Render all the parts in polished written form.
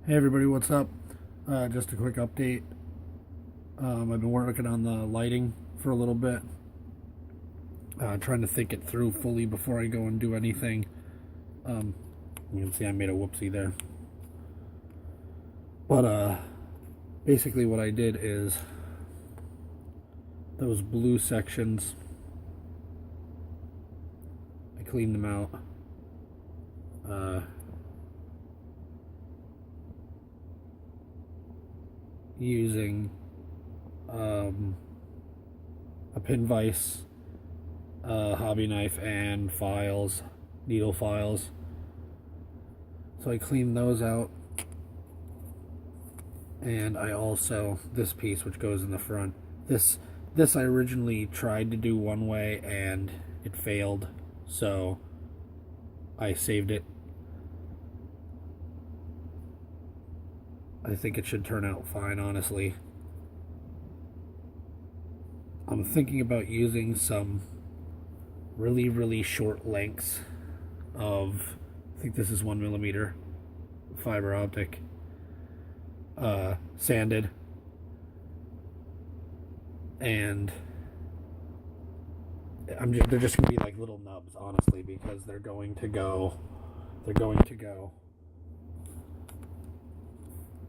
Hey everybody, what's up? Just a quick update. I've been working on the lighting for a little bit, trying to think it through fully before I go and do anything. Um, you can see I made a whoopsie there. But basically what I did is those blue sections, I cleaned them out. Using a pin vise, a hobby knife, and files, needle files. So I cleaned those out, and I also, this piece which goes in the front, this I originally tried to do one way and it failed, so I saved it. I think it should turn out fine, honestly. I'm thinking about using some really short lengths of, I think this is 1mm fiber optic, sanded, and they're just gonna be like little nubs, honestly, because they're going to go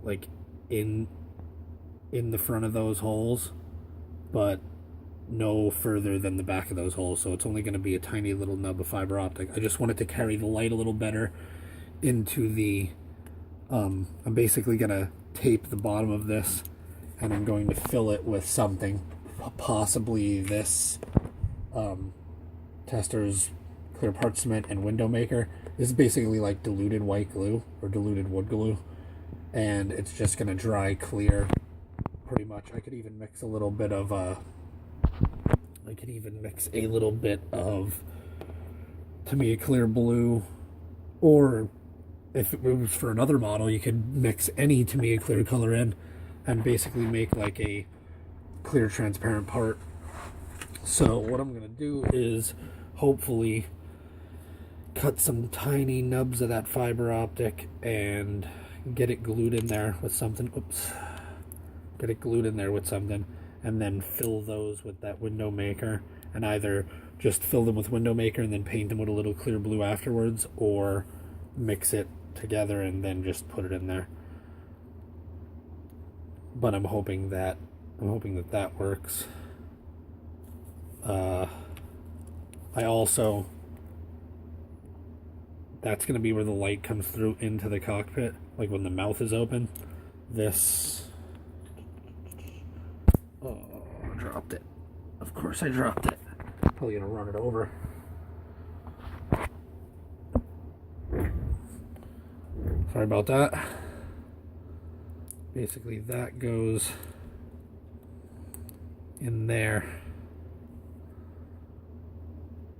like in the front of those holes, but no further than the back of those holes, so it's only going to be a tiny little nub of fiber optic. I just wanted to carry the light a little better into the I'm basically going to tape the bottom of this, and I'm going to fill it with something, possibly this Tester's clear part cement and window maker. This is basically like diluted white glue or diluted wood glue, and it's just going to dry clear pretty much. I could even mix a little bit of to me a clear blue, or if it was for another model, you could mix any to me a clear color in and basically make like a clear transparent part. So what I'm gonna do is hopefully cut some tiny nubs of that fiber optic and get it glued in there with something. Get it glued in there with something, and then fill those with that window maker, and either just fill them with window maker and then paint them with a little clear blue afterwards, or mix it together and then just put it in there. But I'm hoping that that works. I also, that's going to be where the light comes through into the cockpit, like when the mouth is open. This, oh, I dropped it. Of course I dropped it. Probably gonna run it over. Sorry about that. Basically that goes in there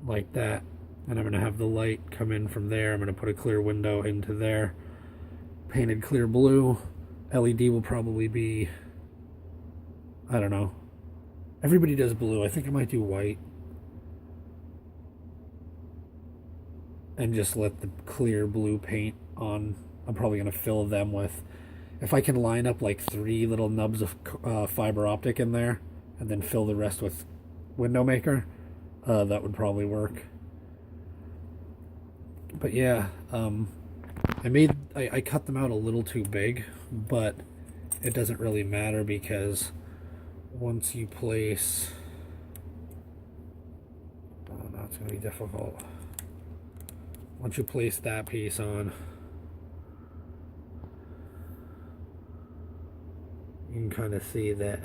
like that, and I'm gonna have the light come in from there. I'm gonna put a clear window into there, painted clear blue. LED will probably be, I don't know, everybody does blue. I think I might do white and just let the clear blue paint on. I'm probably going to fill them with, if I can line up like 3 little nubs of fiber optic in there and then fill the rest with window maker, that would probably work. But yeah, I cut them out a little too big, but it doesn't really matter, because once you place, oh no, it's going to be difficult. Once you place that piece on, you can kind of see that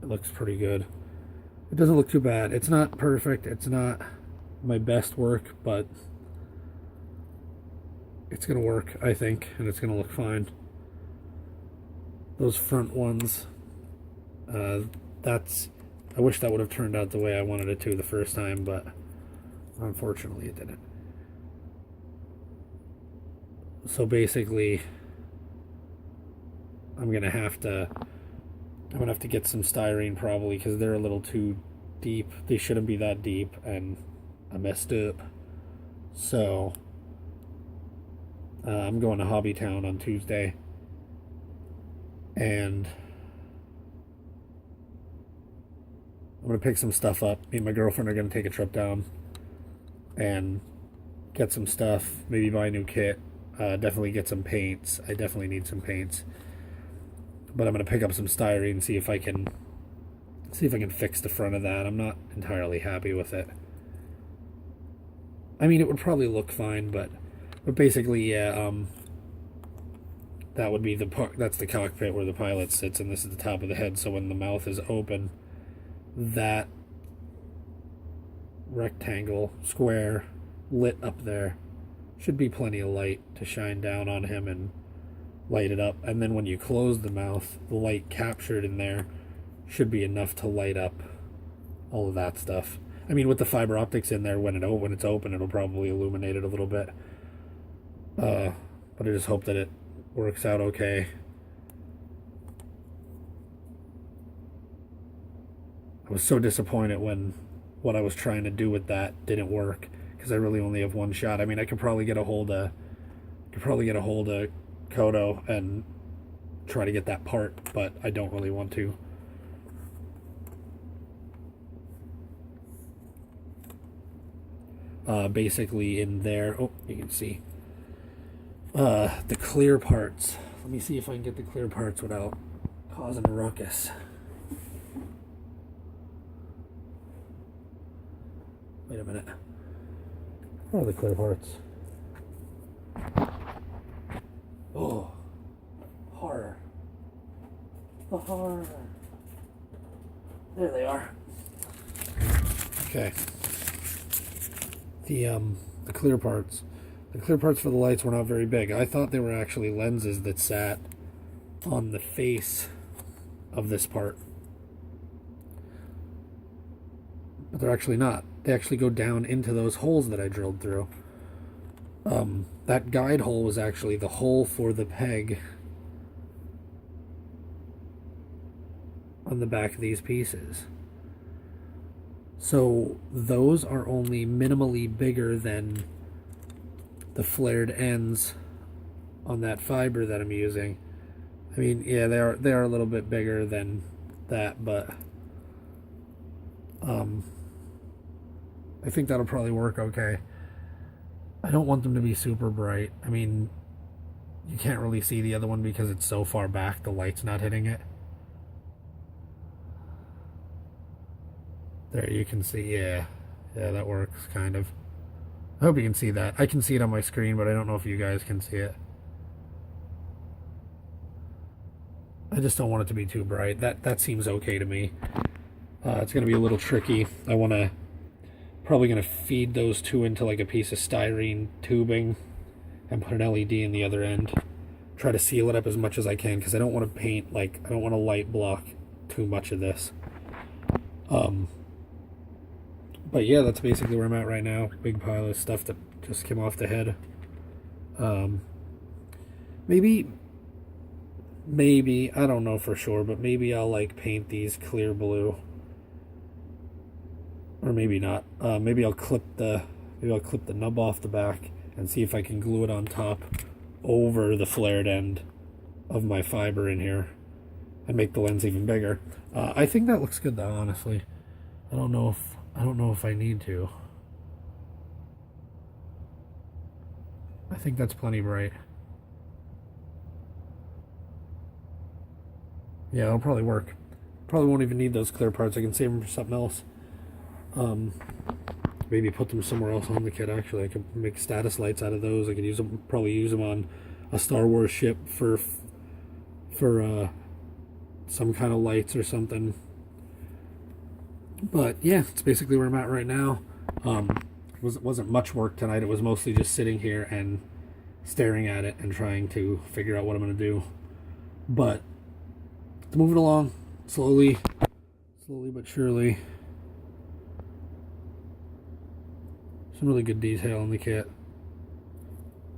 it looks pretty good. It doesn't look too bad. It's not perfect. It's not my best work, but it's going to work, I think, and it's going to look fine. Those front ones, I wish that would have turned out the way I wanted it to the first time, but unfortunately it didn't. So basically, I'm gonna have to get some styrene, probably, because they're a little too deep. They shouldn't be that deep, and I messed up. So I'm going to Hobbytown on Tuesday, and I'm going to pick some stuff up. Me and my girlfriend are going to take a trip down and get some stuff, maybe buy a new kit, definitely get some paints. I definitely need some paints. But I'm going to pick up some styrene and see if I can fix the front of that. I'm not entirely happy with it. I mean, it would probably look fine, but basically, yeah, that would be that's the cockpit where the pilot sits, and this is the top of the head, so when the mouth is open, that rectangle, square, lit up there, should be plenty of light to shine down on him and light it up. And then when you close the mouth, the light captured in there should be enough to light up all of that stuff. I mean, with the fiber optics in there, when it's open, it'll probably illuminate it a little bit. But I just hope that it works out okay. I was so disappointed when what I was trying to do with that didn't work, because I really only have one shot. I mean, I could probably get a hold of Kodo and try to get that part, but I don't really want to. Basically in there, oh, you can see the clear parts. Let me see if I can get the clear parts without causing a ruckus. Wait a minute. Where are the clear parts? Oh, horror. The horror. There they are. Okay. The clear parts. The clear parts for the lights were not very big. I thought they were actually lenses that sat on the face of this part. But they're actually not. They actually go down into those holes that I drilled through. That guide hole was actually the hole for the peg on the back of these pieces. So those are only minimally bigger than the flared ends on that fiber that I'm using. I mean, yeah, they are a little bit bigger than that, but I think that'll probably work okay. I don't want them to be super bright. I mean, you can't really see the other one because it's so far back, the light's not hitting it. There, you can see, yeah, that works, kind of. I hope you can see that. I can see it on my screen, but I don't know if you guys can see it. I just don't want it to be too bright. That seems okay to me. It's going to be a little tricky. Probably going to feed those two into like a piece of styrene tubing and put an LED in the other end. Try to seal it up as much as I can, because I don't want to paint, like, I don't want to light block too much of this. But yeah, that's basically where I'm at right now. Big pile of stuff that just came off the head. Maybe, I don't know for sure, but maybe I'll like paint these clear blue. Or maybe not. Maybe I'll clip the nub off the back and see if I can glue it on top over the flared end of my fiber in here and make the lens even bigger. I think that looks good though, honestly. I don't know if I need to. I think that's plenty bright. Yeah, it'll probably work. Probably won't even need those clear parts. I can save them for something else. Maybe put them somewhere else on the kit. Actually, I could make status lights out of those. I could use them. Probably use them on a Star Wars ship for some kind of lights or something. But yeah, it's basically where I'm at right now. It wasn't much work tonight. It was mostly just sitting here and staring at it and trying to figure out what I'm going to do. But it's moving along slowly but surely. Some really good detail in the kit.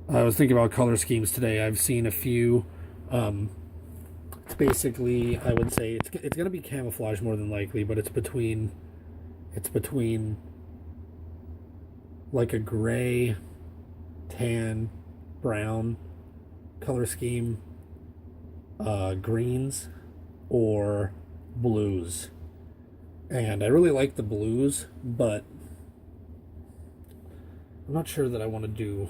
I was thinking about color schemes today. I've seen a few. It's basically, I would say it's going to be camouflage more than likely, but it's between like a gray tan, brown color scheme, greens, or blues. And I really like the blues, but I'm not sure that I want to do...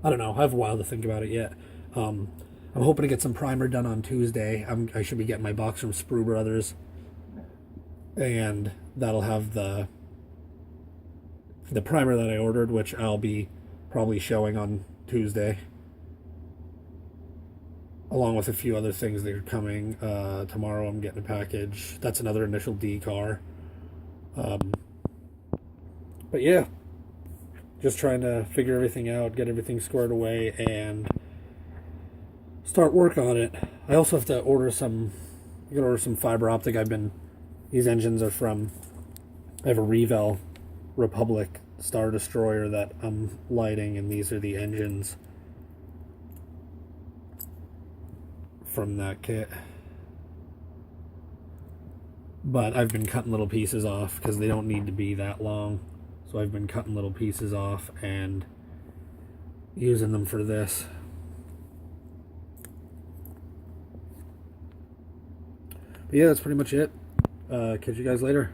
I don't know. I have a while to think about it yet. I'm hoping to get some primer done on Tuesday. I should be getting my box from Sprue Brothers, and that'll have the primer that I ordered, which I'll be probably showing on Tuesday, along with a few other things that are coming. Tomorrow I'm getting a package. That's another initial D car. But yeah, just trying to figure everything out, get everything squared away, and start work on it. I also have to order some fiber optic. These engines are from, I have a Revell Republic Star Destroyer that I'm lighting, and these are the engines from that kit. But I've been cutting little pieces off because they don't need to be that long. So I've been cutting little pieces off and using them for this. But yeah, that's pretty much it. Catch you guys later.